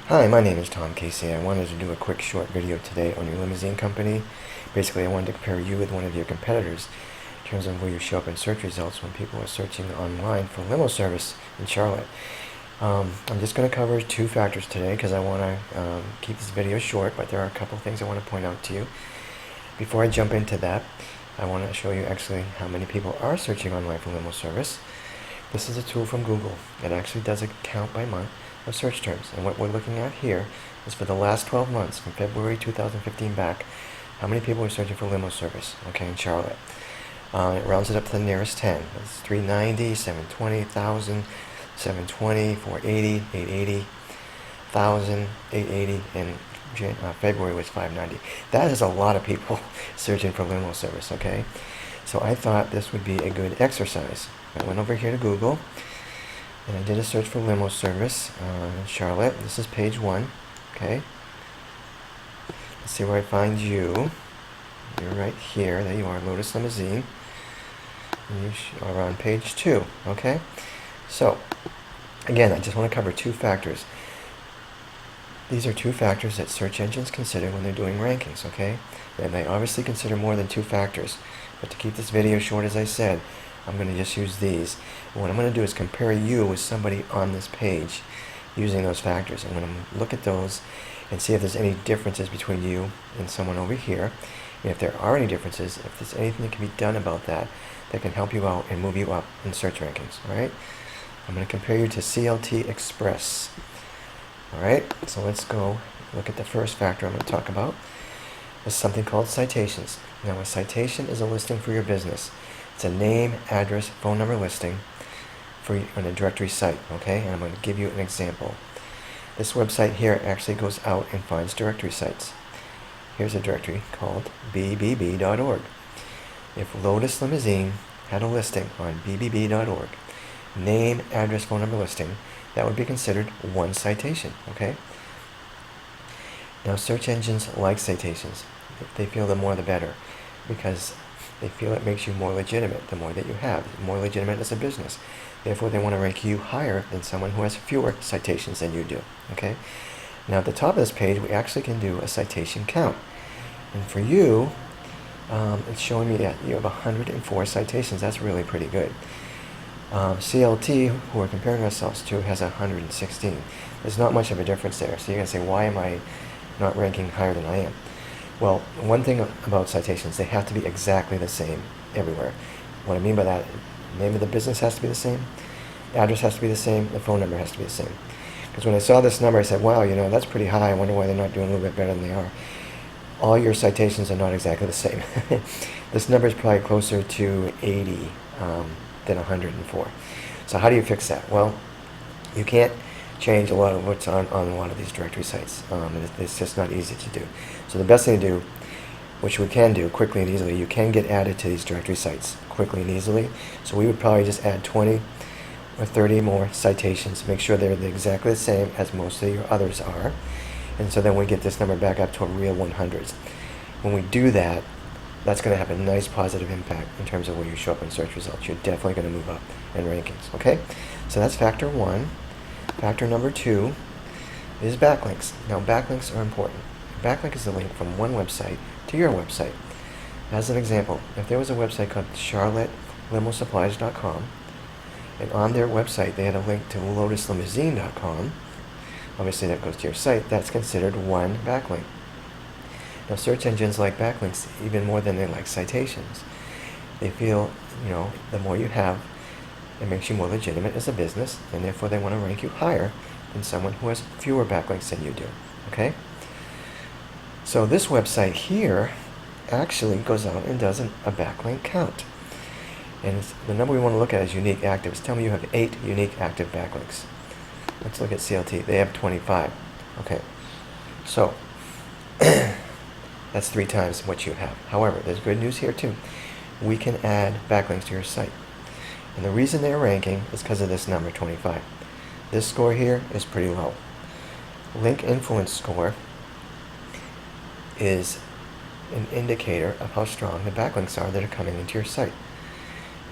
Hi, my name is Tom Casey. I wanted to do a quick short video today on your limousine company. Basically, I wanted to compare you with one of your competitors in terms of where you show up in search results when people are searching online for limo service in Charlotte. I'm just going to cover two factors today because I want to keep this video short, but there are a couple things I want to point out to you. Before I jump into that, I want to show you actually how many people are searching online for limo service. This is a tool from Google. It actually does a count by month of search terms, and what we're looking at here is for the last 12 months, from February 2015 back, how many people are searching for limo service, okay, in Charlotte. It rounds it up to the nearest 10. It's 390, 720, 1,000, 720, 480, 880, 1,000, 880, and February was 590. That is a lot of people searching for limo service, okay? So I thought this would be a good exercise. I went over here to Google and I did a search for limo service in Charlotte. This is page 1, okay? Let's see where I find you. You're right here. There you are, Lotus Limousine. And you are on page 2, okay? So, again, I just want to cover two factors. These are two factors that search engines consider when they're doing rankings, okay? And they obviously consider more than two factors. But to keep this video short, as I said, I'm going to just use these. And what I'm going to do is compare you with somebody on this page using those factors. I'm going to look at those and see if there's any differences between you and someone over here. And if there are any differences, if there's anything that can be done about that can help you out and move you up in search rankings, alright? I'm going to compare you to CLT Express. Alright, so let's go look at the first factor I'm going to talk about. It's something called citations. Now, a citation is a listing for your business. It's a name, address, phone number listing on a directory site, okay? And I'm going to give you an example. This website here actually goes out and finds directory sites. Here's a directory called bbb.org. If Lotus Limousine had a listing on bbb.org, name, address, phone number listing, that would be considered one citation, okay? Now, search engines like citations. They feel the more the better because they feel it makes you more legitimate the more that you have. More legitimate as a business. Therefore, they want to rank you higher than someone who has fewer citations than you do, okay? Now, at the top of this page, we actually can do a citation count. And for you, it's showing me that you have 104 citations. That's really pretty good. CLT, who we're comparing ourselves to, has 116. There's not much of a difference there. So you're going to say, why am I not ranking higher than I am? Well, one thing about citations, they have to be exactly the same everywhere. What I mean by that, the name of the business has to be the same, the address has to be the same, the phone number has to be the same. Because when I saw this number, I said, wow, you know, that's pretty high. I wonder why they're not doing a little bit better than they are. All your citations are not exactly the same. This number is probably closer to 80 than 104. So how do you fix that? Well, you can't change a lot of what's on a lot of these directory sites. It's just not easy to do. So the best thing to do, which we can do quickly and easily, you can get added to these directory sites quickly and easily. So we would probably just add 20 or 30 more citations, make sure they're exactly the same as most of your others are. And so then we get this number back up to a real 100s. When we do that, that's going to have a nice positive impact in terms of where you show up in search results. You're definitely going to move up in rankings, okay? So that's factor 1. Factor number 2 is backlinks. Now, backlinks are important. A backlink is a link from one website to your website. As an example, if there was a website called charlottelimosupplies.com, and on their website they had a link to lotuslimousine.com, obviously that goes to your site, that's considered one backlink. Now, search engines like backlinks even more than they like citations. They feel, you know, the more you have, it makes you more legitimate as a business, and therefore they want to rank you higher than someone who has fewer backlinks than you do, okay? So this website here actually goes out and does a backlink count. And the number we want to look at is unique actives. Tell me you have 8 unique active backlinks. Let's look at CLT. They have 25. Okay, so that's 3 times what you have. However, there's good news here too. We can add backlinks to your site. And the reason they're ranking is because of this number, 25. This score here is pretty low. Link influence score is an indicator of how strong the backlinks are that are coming into your site.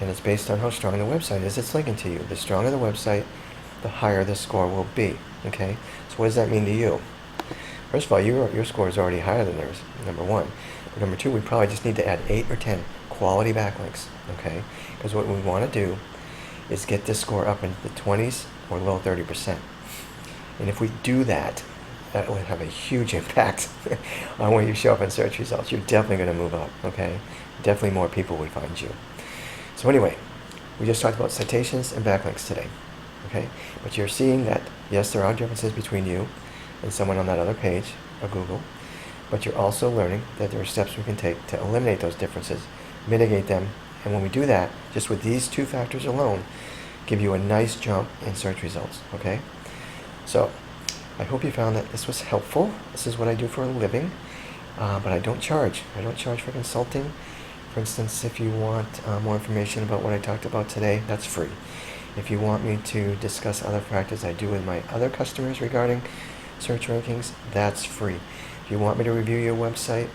And it's based on how strong the website is it's linking to you. The stronger the website, the higher the score will be. Okay, so So what does that mean to you? First of all, your score is already higher than theirs, number one. But number two, we probably just need to add 8 or 10 quality backlinks, okay? Because what we want to do is get this score up into the 20s or low 30%. And if we do that, that will have a huge impact on where you show up in search results. You're definitely going to move up, okay? Definitely more people would find you. So anyway, we just talked about citations and backlinks today, okay? But you're seeing that, yes, there are differences between you and someone on that other page of Google, but you're also learning that there are steps we can take to eliminate those differences, mitigate them, and when we do that, just with these 2 factors alone, give you a nice jump in search results, okay? So, I hope you found that this was helpful. This is what I do for a living, but I don't charge. I don't charge for consulting. For instance, if you want more information about what I talked about today, that's free. If you want me to discuss other practices I do with my other customers regarding search rankings, that's free. If you want me to review your website,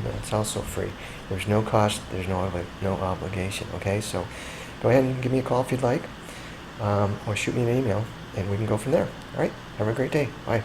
that's also free. There's no cost, there's no obligation, okay? So go ahead and give me a call if you'd like, or shoot me an email, and we can go from there. All right? Have a great day. Bye.